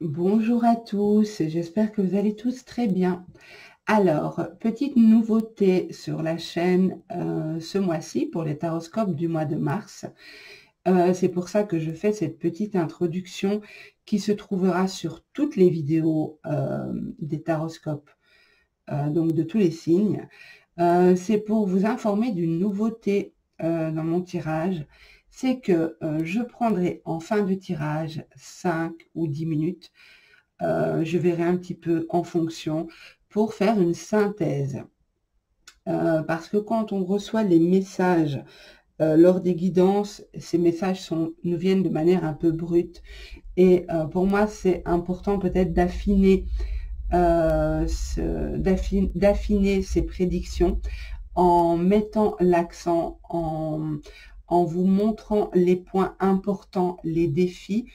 Bonjour à tous, j'espère que vous allez tous très bien. Alors, petite nouveauté sur la chaîne ce mois-ci pour les taroscopes du mois de mars. C'est pour ça que je fais cette petite introduction qui se trouvera sur toutes les vidéos des taroscopes, donc de tous les signes. C'est pour vous informer d'une nouveauté dans mon tirage. C'est que je prendrai en fin de tirage 5 ou 10 minutes. Je verrai un petit peu en fonction pour faire une synthèse. Parce que quand on reçoit les messages lors des guidances, ces messages nous viennent de manière un peu brute. Et pour moi, c'est important peut-être d'affiner ces prédictions en mettant l'accent, en vous montrant les points importants, les défis,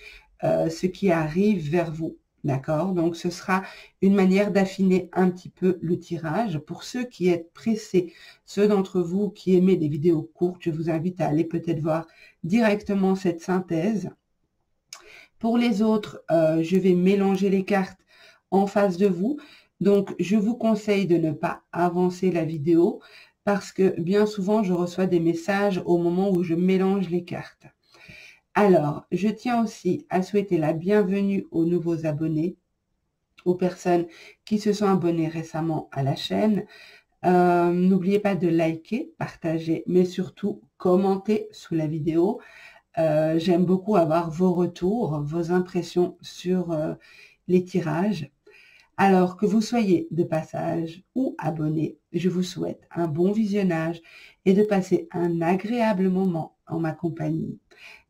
ce qui arrive vers vous. D'accord? Donc, ce sera une manière d'affiner un petit peu le tirage. Pour ceux qui êtes pressés, ceux d'entre vous qui aimez des vidéos courtes, je vous invite à aller peut-être voir directement cette synthèse. Pour les autres, je vais mélanger les cartes en face de vous. Donc, je vous conseille de ne pas avancer la vidéo parce que bien souvent, je reçois des messages au moment où je mélange les cartes. Alors, je tiens aussi à souhaiter la bienvenue aux nouveaux abonnés, aux personnes qui se sont abonnées récemment à la chaîne. N'oubliez pas de liker, partager, mais surtout commenter sous la vidéo. J'aime beaucoup avoir vos retours, vos impressions sur les tirages. Alors que vous soyez de passage ou abonné, je vous souhaite un bon visionnage et de passer un agréable moment en ma compagnie.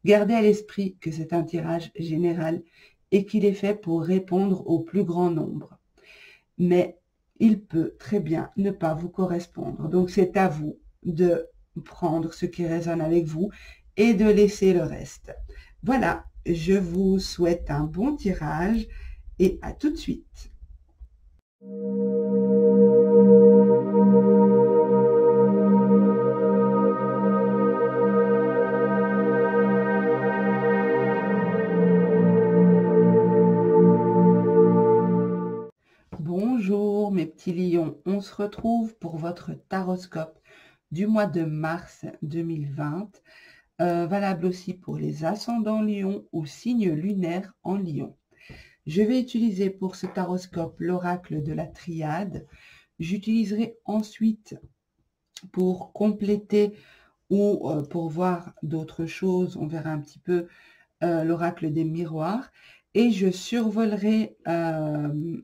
Gardez à l'esprit que c'est un tirage général et qu'il est fait pour répondre au plus grand nombre. Mais il peut très bien ne pas vous correspondre. Donc c'est à vous de prendre ce qui résonne avec vous et de laisser le reste. Voilà, je vous souhaite un bon tirage et à tout de suite. Bonjour mes petits lions, on se retrouve pour votre taroscope du mois de mars 2020, valable aussi pour les ascendants lions ou signes lunaires en lion. Je vais utiliser pour ce taroscope l'oracle de la triade. J'utiliserai ensuite pour compléter ou pour voir d'autres choses, on verra un petit peu l'oracle des miroirs. Et je survolerai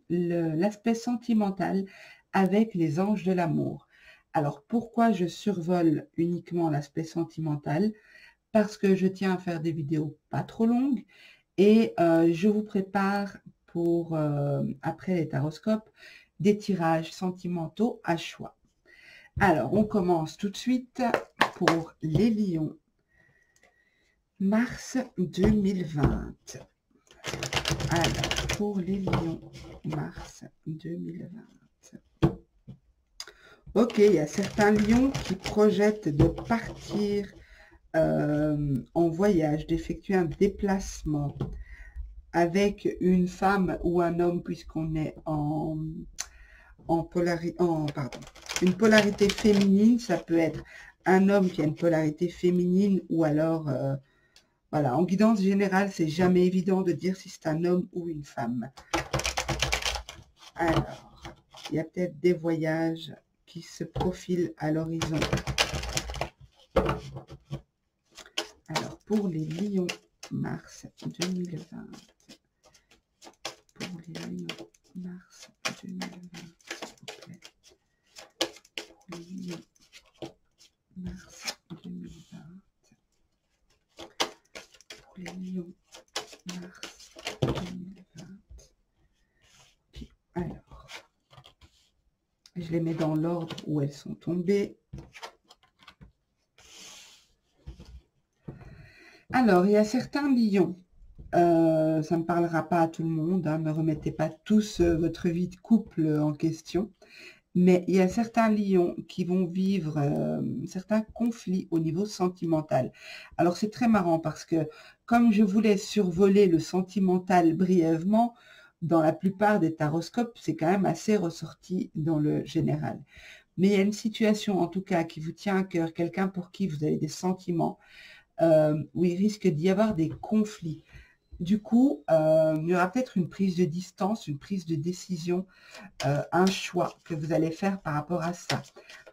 l'aspect sentimental avec les anges de l'amour. Alors, pourquoi je survole uniquement l'aspect sentimental? Parce que je tiens à faire des vidéos pas trop longues et je vous prépare pour, après les taroscopes, des tirages sentimentaux à choix. Alors, on commence tout de suite pour les lions. Mars 2020. Alors, pour les lions, mars 2020. Ok, il y a certains lions qui projettent de partir en voyage, d'effectuer un déplacement avec une femme ou un homme, puisqu'on est une polarité féminine. Ça peut être un homme qui a une polarité féminine ou alors... voilà, en guidance générale, c'est jamais évident de dire si c'est un homme ou une femme. Alors, il y a peut-être des voyages qui se profilent à l'horizon. Alors, pour les lions, mars 2020. Pour les lions, mars 2020, s'il vous plaît. Pour les lions, mars 2020. Pour les lions, mars 2020. Puis, alors, je les mets dans l'ordre où elles sont tombées. Alors, il y a certains lions. Ça ne parlera pas à tout le monde. Ne remettez pas tous votre vie de couple en question. Mais il y a certains lions qui vont vivre certains conflits au niveau sentimental. Alors, c'est très marrant parce que comme je voulais survoler le sentimental brièvement, dans la plupart des taroscopes, c'est quand même assez ressorti dans le général. Mais il y a une situation, en tout cas, qui vous tient à cœur, quelqu'un pour qui vous avez des sentiments, où il risque d'y avoir des conflits. Du coup, il y aura peut-être une prise de distance, une prise de décision, un choix que vous allez faire par rapport à ça.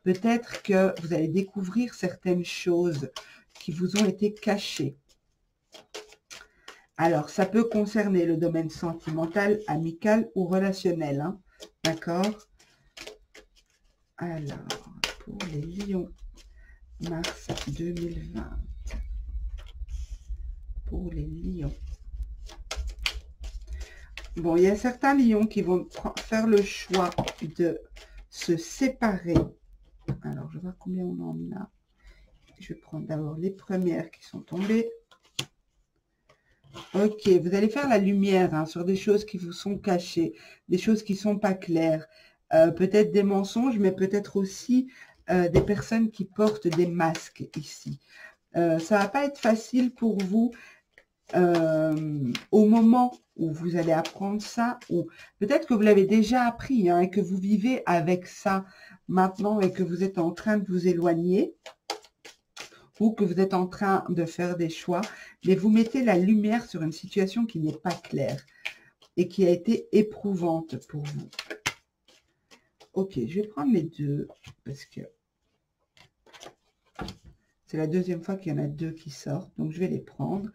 Peut-être que vous allez découvrir certaines choses qui vous ont été cachées. Alors, ça peut concerner le domaine sentimental, amical ou relationnel. Hein, d'accord? Alors, pour les lions, mars 2020. Pour les lions. Bon, il y a certains lions qui vont faire le choix de se séparer. Alors, je vais voir combien on en a. Je vais prendre d'abord les premières qui sont tombées. Ok, vous allez faire la lumière hein, sur des choses qui vous sont cachées, des choses qui ne sont pas claires. Peut-être des mensonges, mais peut-être aussi des personnes qui portent des masques ici. Ça ne va pas être facile pour vous au moment où vous allez apprendre ça, ou peut-être que vous l'avez déjà appris hein, et que vous vivez avec ça maintenant et que vous êtes en train de vous éloigner, ou que vous êtes en train de faire des choix, mais vous mettez la lumière sur une situation qui n'est pas claire et qui a été éprouvante pour vous. Ok, je vais prendre les deux, parce que c'est la deuxième fois qu'il y en a deux qui sortent, donc je vais les prendre.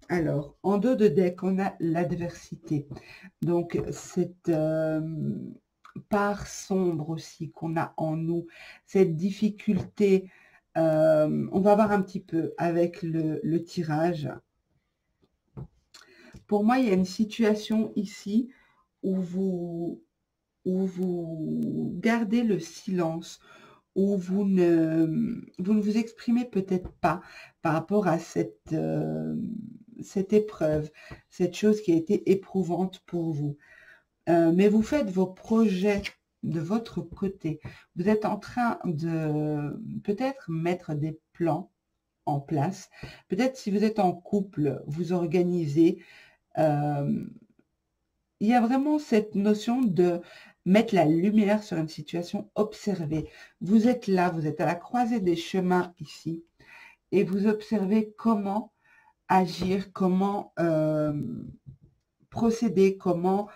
Alors, en dos de deck, on a l'adversité. Donc, cette part sombre aussi qu'on a en nous, cette difficulté, on va voir un petit peu avec le tirage. Pour moi, il y a une situation ici où vous gardez le silence, où vous ne vous exprimez peut-être pas par rapport à cette épreuve, cette chose qui a été éprouvante pour vous. Mais vous faites vos projets de votre côté. Vous êtes en train de peut-être mettre des plans en place. Peut-être si vous êtes en couple, vous organisez. Il y a vraiment cette notion de mettre la lumière sur une situation, observer. Vous êtes là, vous êtes à la croisée des chemins ici, et vous observez comment agir, comment procéder, comment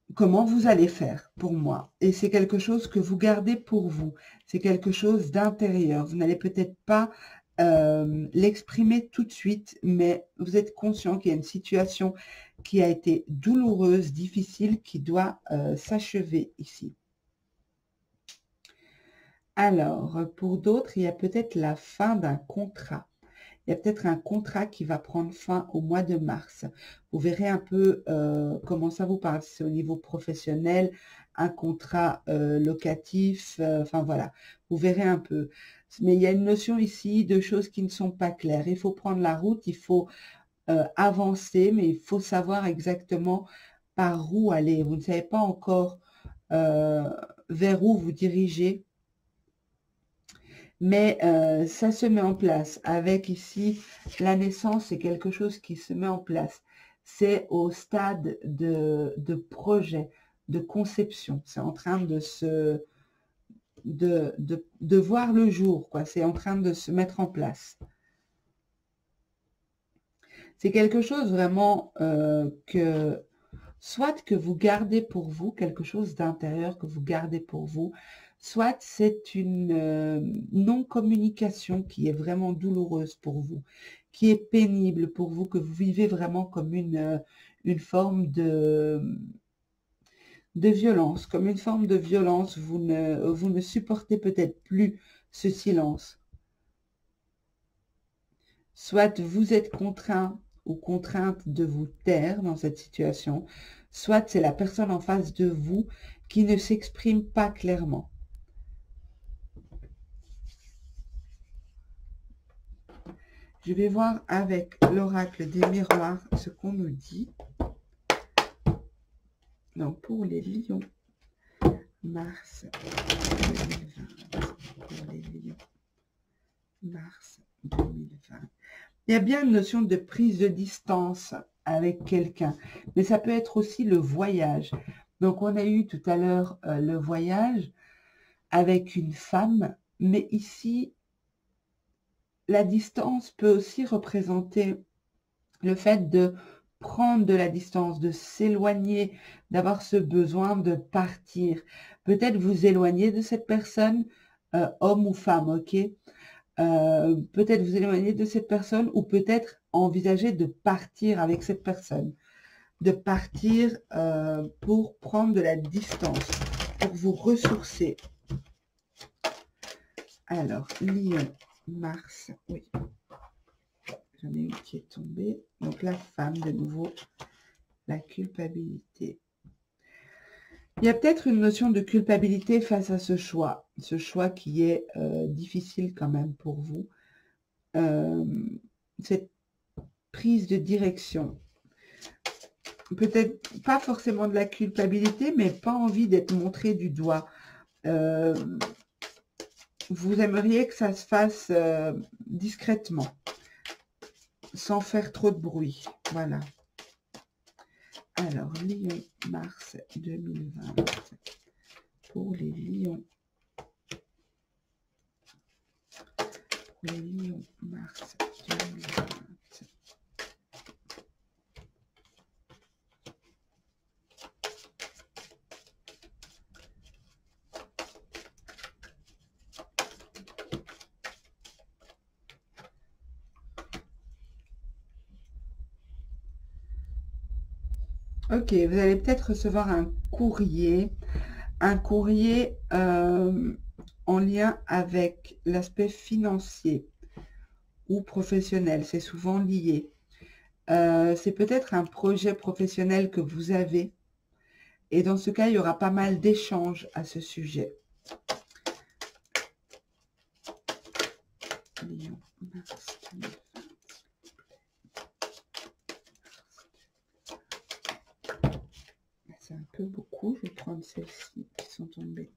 vous allez faire pour moi. Et c'est quelque chose que vous gardez pour vous. C'est quelque chose d'intérieur. Vous n'allez peut-être pas l'exprimer tout de suite, mais vous êtes conscient qu'il y a une situation qui a été douloureuse, difficile, qui doit s'achever ici. Alors, pour d'autres, il y a peut-être la fin d'un contrat. Il y a peut-être un contrat qui va prendre fin au mois de mars. Vous verrez un peu comment ça vous parle. C'est au niveau professionnel, un contrat locatif, enfin voilà. Vous verrez un peu. Mais il y a une notion ici de choses qui ne sont pas claires. Il faut prendre la route, il faut avancer, mais il faut savoir exactement par où aller. Vous ne savez pas encore vers où vous dirigez. Mais ça se met en place. Avec ici, la naissance, c'est quelque chose qui se met en place. C'est au stade de projet, de conception. C'est en train de voir le jour, quoi. C'est en train de se mettre en place. C'est quelque chose vraiment soit que vous gardez pour vous, quelque chose d'intérieur que vous gardez pour vous, soit c'est une non-communication qui est vraiment douloureuse pour vous, qui est pénible pour vous, que vous vivez vraiment comme une forme de violence, comme une forme de violence. Vous ne supportez peut-être plus ce silence. Soit vous êtes contraint ou contrainte de vous taire dans cette situation, soit c'est la personne en face de vous qui ne s'exprime pas clairement. Je vais voir avec l'oracle des miroirs ce qu'on nous dit. Donc pour les lions, mars 2020, pour les lions, mars 2020. Il y a bien une notion de prise de distance avec quelqu'un, mais ça peut être aussi le voyage. Donc, on a eu tout à l'heure le voyage avec une femme, mais ici, la distance peut aussi représenter le fait de prendre de la distance, de s'éloigner, d'avoir ce besoin de partir. Peut-être vous éloigner de cette personne, homme ou femme, ok? Peut-être vous éloigner de cette personne ou peut-être envisager de partir avec cette personne. De partir pour prendre de la distance, pour vous ressourcer. Alors, Lion, Mars, oui. J'en ai une qui est tombée. Donc, la femme, de nouveau, la culpabilité. Il y a peut-être une notion de culpabilité face à ce choix qui est difficile quand même pour vous. Cette prise de direction. Peut-être pas forcément de la culpabilité, mais pas envie d'être montré du doigt. Vous aimeriez que ça se fasse discrètement, sans faire trop de bruit. Voilà. Alors, Lion, Mars 2020. Pour les lions. Les lions, Mars 2020. Ok, vous allez peut-être recevoir un courrier en lien avec l'aspect financier ou professionnel, c'est souvent lié. C'est peut-être un projet professionnel que vous avez et dans ce cas, il y aura pas mal d'échanges à ce sujet. Lion, Mars 2020. C'est un peu beaucoup, je vais prendre celles-ci qui sont tombées.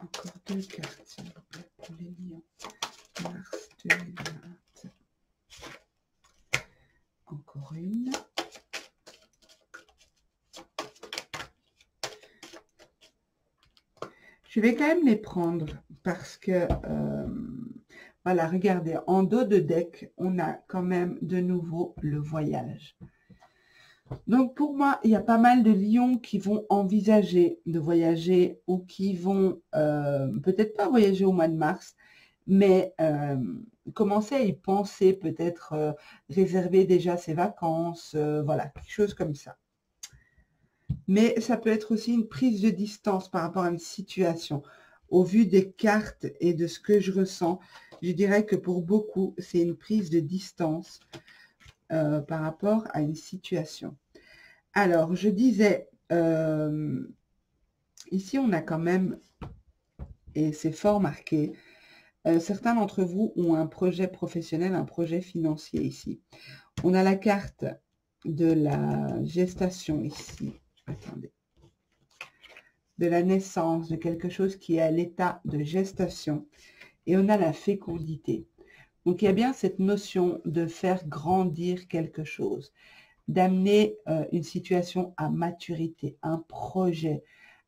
Encore deux cartes, s'il vous plaît, pour les lions. Mars 2020. Encore une. Je vais quand même les prendre parce que, voilà, regardez, en dos de deck, on a quand même de nouveau le voyage. Donc, pour moi, il y a pas mal de lions qui vont envisager de voyager ou qui vont peut-être pas voyager au mois de mars, mais commencer à y penser, peut-être réserver déjà ses vacances, voilà, quelque chose comme ça. Mais ça peut être aussi une prise de distance par rapport à une situation. Au vu des cartes et de ce que je ressens, je dirais que pour beaucoup, c'est une prise de distance par rapport à une situation. Alors, je disais, ici, on a quand même, et c'est fort marqué, certains d'entre vous ont un projet professionnel, un projet financier ici. On a la carte de la gestation ici. Attendez. De la naissance, de quelque chose qui est à l'état de gestation. Et on a la fécondité. Donc, il y a bien cette notion de faire grandir quelque chose, d'amener une situation à maturité, un projet.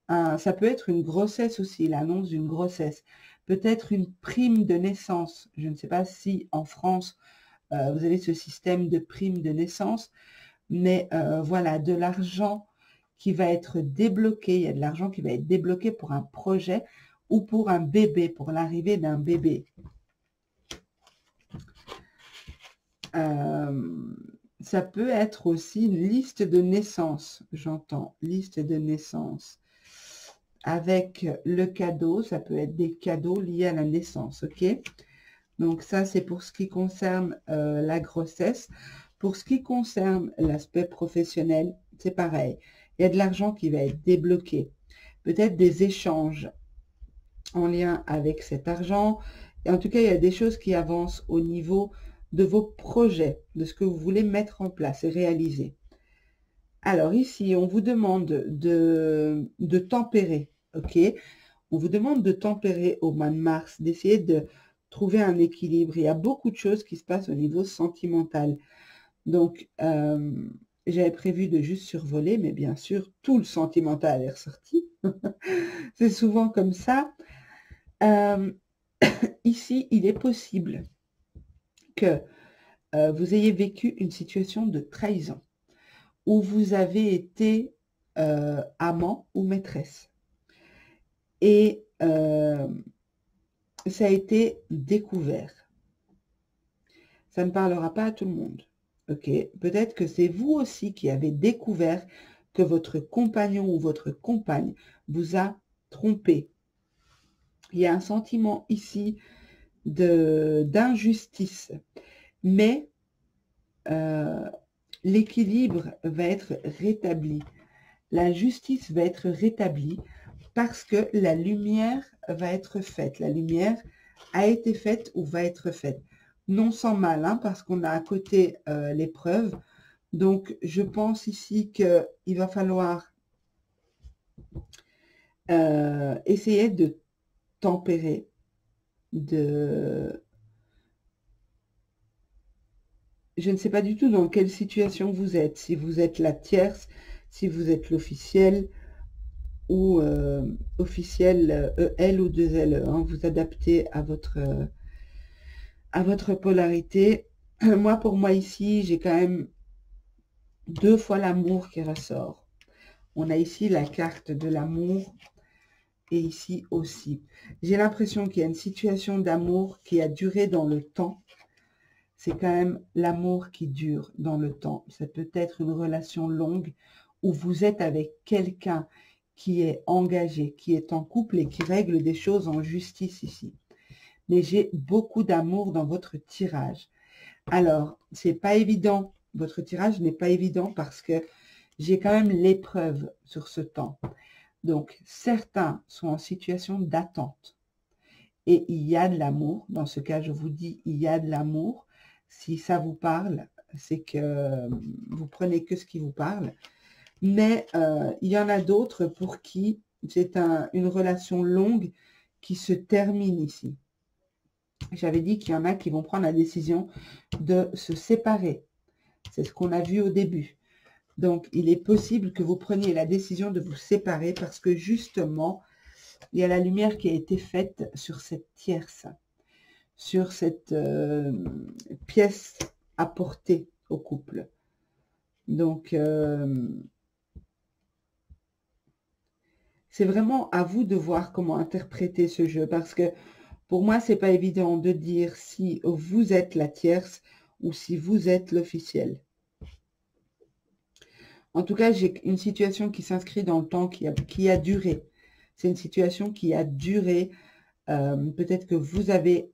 Ça peut être une grossesse aussi, l'annonce d'une grossesse. Peut-être une prime de naissance. Je ne sais pas si en France, vous avez ce système de prime de naissance. Mais voilà, de l'argent qui va être débloqué. Il y a de l'argent qui va être débloqué pour un projet ou pour un bébé, pour l'arrivée d'un bébé. Ça peut être aussi une liste de naissance, j'entends, liste de naissance. Avec le cadeau, ça peut être des cadeaux liés à la naissance, ok? Donc ça, c'est pour ce qui concerne la grossesse. Pour ce qui concerne l'aspect professionnel, c'est pareil. Il y a de l'argent qui va être débloqué. Peut-être des échanges en lien avec cet argent. Et en tout cas, il y a des choses qui avancent au niveau de vos projets, de ce que vous voulez mettre en place et réaliser. Alors ici, on vous demande de tempérer, ok? On vous demande de tempérer au mois de mars, d'essayer de trouver un équilibre. Il y a beaucoup de choses qui se passent au niveau sentimental. Donc, j'avais prévu de juste survoler, mais bien sûr, tout le sentimental est ressorti. C'est souvent comme ça. Ici, il est possible que vous ayez vécu une situation de trahison, où vous avez été amant ou maîtresse. Et ça a été découvert. Ça ne parlera pas à tout le monde. Ok, peut-être que c'est vous aussi qui avez découvert que votre compagnon ou votre compagne vous a trompé. Il y a un sentiment ici d'injustice, mais l'équilibre va être rétabli. La justice va être rétablie parce que la lumière va être faite. La lumière a été faite ou va être faite. Non sans mal, hein, parce qu'on a à côté l'épreuve. Donc, je pense ici qu'il va falloir essayer de tempérer, je ne sais pas du tout dans quelle situation vous êtes. Si vous êtes la tierce, si vous êtes l'officiel ou officiel EL ou 2LE. Hein, vous adaptez à votre polarité. Moi, pour moi ici, j'ai quand même 2 fois l'amour qui ressort. On a ici la carte de l'amour et ici aussi. J'ai l'impression qu'il y a une situation d'amour qui a duré dans le temps. C'est quand même l'amour qui dure dans le temps. Ça peut être une relation longue où vous êtes avec quelqu'un qui est engagé, qui est en couple et qui règle des choses en justice ici. Mais j'ai beaucoup d'amour dans votre tirage. Alors, c'est pas évident. Votre tirage n'est pas évident parce que j'ai quand même l'épreuve sur ce temps. Donc, certains sont en situation d'attente. Et il y a de l'amour. Dans ce cas, je vous dis, il y a de l'amour. Si ça vous parle, c'est que vous prenez que ce qui vous parle. Mais il y en a d'autres pour qui c'est une relation longue qui se termine ici. J'avais dit qu'il y en a qui vont prendre la décision de se séparer. C'est ce qu'on a vu au début. Donc, il est possible que vous preniez la décision de vous séparer parce que justement, il y a la lumière qui a été faite sur cette tierce, sur cette pièce apportée au couple. Donc, c'est vraiment à vous de voir comment interpréter ce jeu parce que pour moi, c'est pas évident de dire si vous êtes la tierce ou si vous êtes l'officiel. En tout cas, j'ai une situation qui s'inscrit dans le temps, qui a duré. C'est une situation qui a duré. Peut-être que vous avez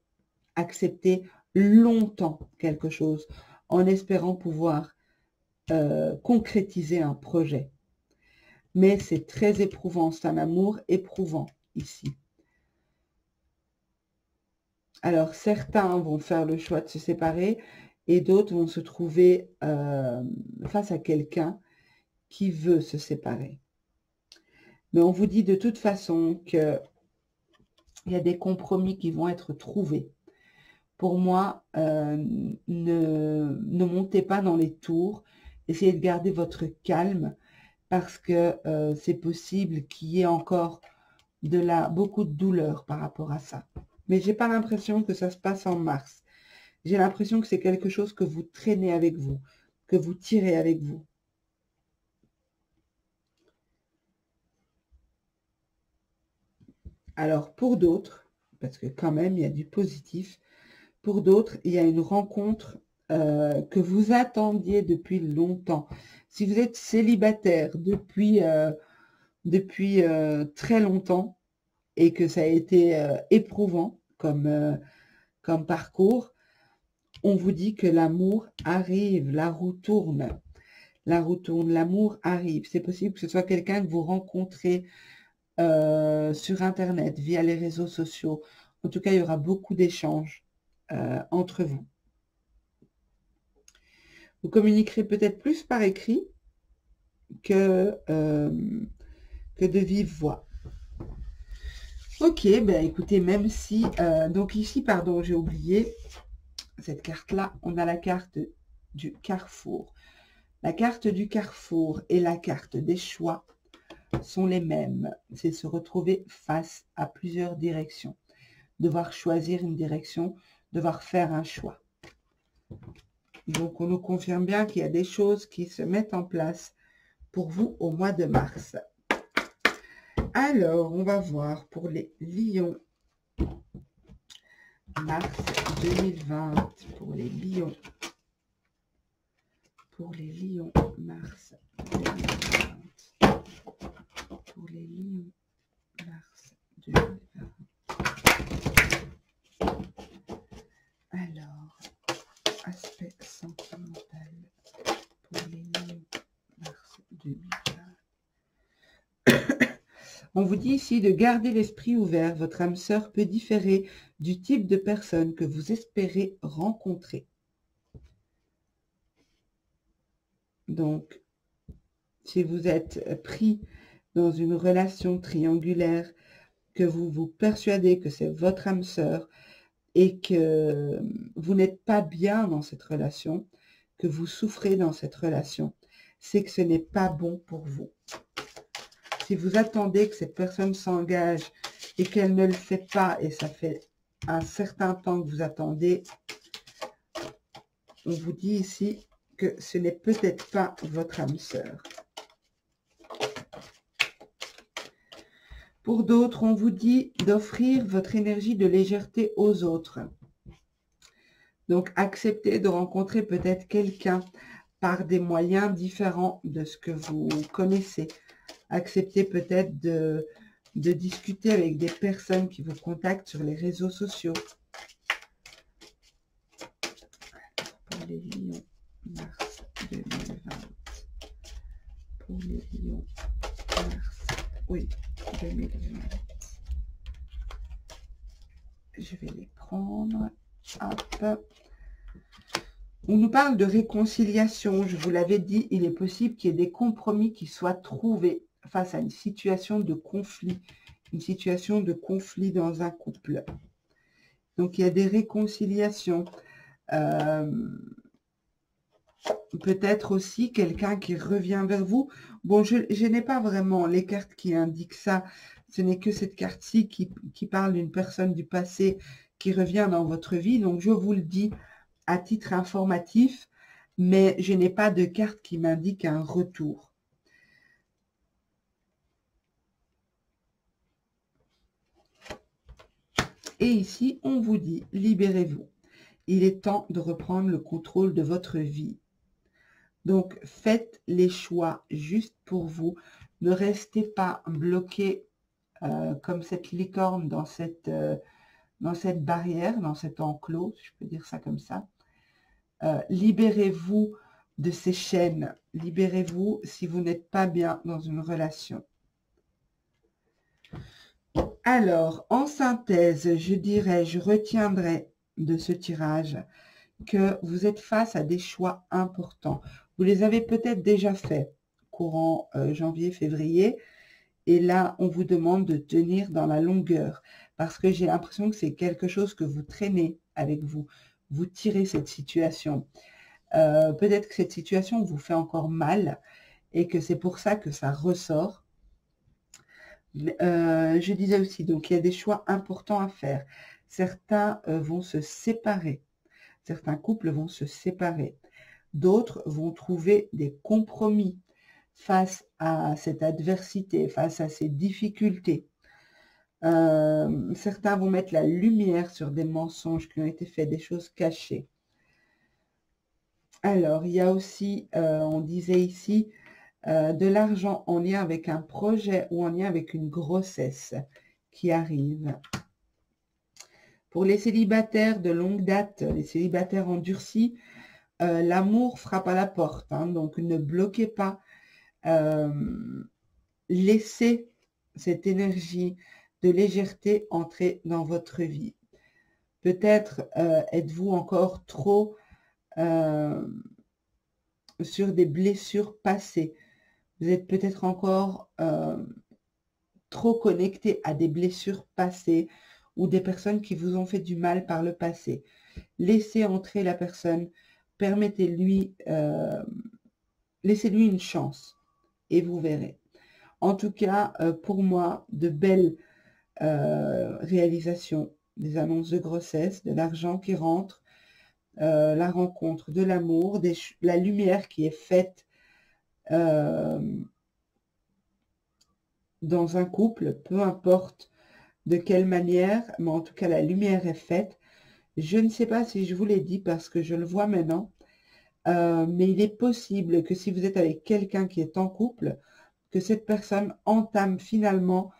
accepté longtemps quelque chose en espérant pouvoir concrétiser un projet. Mais c'est très éprouvant, c'est un amour éprouvant ici. Alors, certains vont faire le choix de se séparer et d'autres vont se trouver face à quelqu'un qui veut se séparer. Mais on vous dit de toute façon qu'il y a des compromis qui vont être trouvés. Pour moi, ne montez pas dans les tours. Essayez de garder votre calme parce que c'est possible qu'il y ait encore beaucoup de douleur par rapport à ça. Mais j'ai pas l'impression que ça se passe en mars. J'ai l'impression que c'est quelque chose que vous traînez avec vous, que vous tirez avec vous. Alors, pour d'autres, parce que quand même, il y a du positif, pour d'autres, il y a une rencontre que vous attendiez depuis longtemps. Si vous êtes célibataire depuis très longtemps et que ça a été éprouvant comme parcours, on vous dit que l'amour arrive, la roue tourne. La roue tourne, l'amour arrive. C'est possible que ce soit quelqu'un que vous rencontrez sur Internet, via les réseaux sociaux. En tout cas, il y aura beaucoup d'échanges entre vous. Vous communiquerez peut-être plus par écrit que de vive voix. Ok, ben écoutez, même si... donc ici, pardon, j'ai oublié cette carte-là. On a la carte du carrefour. La carte du carrefour et la carte des choix sont les mêmes. C'est se retrouver face à plusieurs directions. Devoir choisir une direction, devoir faire un choix. Donc, on nous confirme bien qu'il y a des choses qui se mettent en place pour vous au mois de mars. Alors, on va voir pour les lions. Mars 2020, pour les lions. Pour les lions, mars 2020. Pour les lions, mars 2020. Alors, aspect sentimental pour les lions, mars 2020. On vous dit ici de garder l'esprit ouvert. Votre âme sœur peut différer du type de personne que vous espérez rencontrer. Donc, si vous êtes pris dans une relation triangulaire, que vous vous persuadez que c'est votre âme sœur et que vous n'êtes pas bien dans cette relation, que vous souffrez dans cette relation, c'est que ce n'est pas bon pour vous. Si vous attendez que cette personne s'engage et qu'elle ne le fait pas, et ça fait un certain temps que vous attendez, on vous dit ici que ce n'est peut-être pas votre âme sœur. Pour d'autres, on vous dit d'offrir votre énergie de légèreté aux autres. Donc, acceptez de rencontrer peut-être quelqu'un par des moyens différents de ce que vous connaissez. Acceptez peut-être de discuter avec des personnes qui vous contactent sur les réseaux sociaux. Pour les lions, mars 2020. Pour les lions, mars, oui, 2020. Je vais les prendre. Hop. On nous parle de réconciliation. Je vous l'avais dit, il est possible qu'il y ait des compromis qui soient trouvés face à une situation de conflit. Une situation de conflit dans un couple. Donc, il y a des réconciliations. Peut-être aussi quelqu'un qui revient vers vous. Bon, je n'ai pas vraiment les cartes qui indiquent ça. Ce n'est que cette carte-ci qui parle d'une personne du passé qui revient dans votre vie. Donc, je vous le dis à titre informatif, mais je n'ai pas de carte qui m'indique un retour. Et ici, on vous dit, libérez-vous. Il est temps de reprendre le contrôle de votre vie. Donc, faites les choix juste pour vous. Ne restez pas bloqué comme cette licorne dans cette barrière, dans cet enclos, si je peux dire ça comme ça. Libérez-vous de ces chaînes. Libérez-vous si vous n'êtes pas bien dans une relation. Alors, en synthèse, je retiendrai de ce tirage que vous êtes face à des choix importants. Vous les avez peut-être déjà faits courant janvier, février. Et là, on vous demande de tenir dans la longueur. Parce que j'ai l'impression que c'est quelque chose que vous traînez avec vous. Vous tirez cette situation. Peut-être que cette situation vous fait encore mal. Et que c'est pour ça que ça ressort. Je disais aussi, donc il y a des choix importants à faire. Certains vont se séparer. Certains couples vont se séparer. D'autres vont trouver des compromis face à cette adversité, face à ces difficultés. Certains vont mettre la lumière sur des mensonges qui ont été faits, des choses cachées. Alors, il y a aussi, on disait ici, de l'argent en lien avec un projet ou en lien avec une grossesse qui arrive. Pour les célibataires de longue date, les célibataires endurcis, l'amour frappe à la porte. Hein, donc, ne bloquez pas. Laissez cette énergie de légèreté entrer dans votre vie. Peut-être êtes-vous encore trop sur des blessures passées. Vous êtes peut-être encore trop connecté à des blessures passées ou des personnes qui vous ont fait du mal par le passé. Laissez entrer la personne, permettez-lui, laissez-lui une chance et vous verrez. En tout cas, pour moi, de belles réalisations, des annonces de grossesse, de l'argent qui rentre, la rencontre, de l'amour, la lumière qui est faite dans un couple, peu importe de quelle manière, mais en tout cas la lumière est faite. Je ne sais pas si je vous l'ai dit parce que je le vois maintenant, mais il est possible que si vous êtes avec quelqu'un qui est en couple, que cette personne entame finalement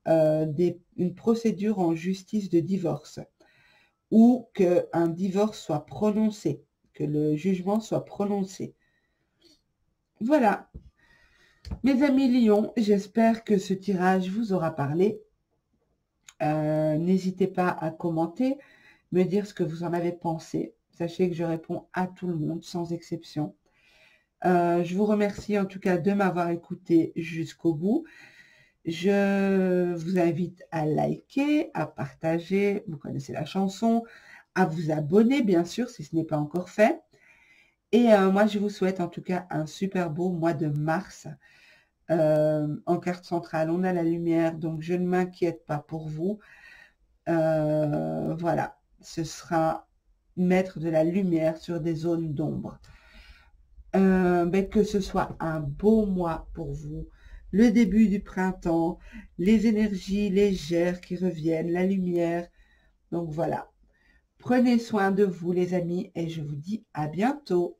une procédure en justice de divorce ou qu'un divorce soit prononcé, que le jugement soit prononcé. Voilà. Mes amis Lions, j'espère que ce tirage vous aura parlé. N'hésitez pas à commenter, me dire ce que vous en avez pensé. Sachez que je réponds à tout le monde, sans exception. Je vous remercie en tout cas de m'avoir écouté jusqu'au bout. Je vous invite à liker, à partager, vous connaissez la chanson, à vous abonner bien sûr si ce n'est pas encore fait. Et moi je vous souhaite en tout cas un super beau mois de mars. En carte centrale, on a la lumière, donc je ne m'inquiète pas pour vous. Voilà, ce sera mettre de la lumière sur des zones d'ombre. Que ce soit un beau mois pour vous, le début du printemps, les énergies légères qui reviennent, la lumière. Donc voilà, prenez soin de vous les amis et je vous dis à bientôt.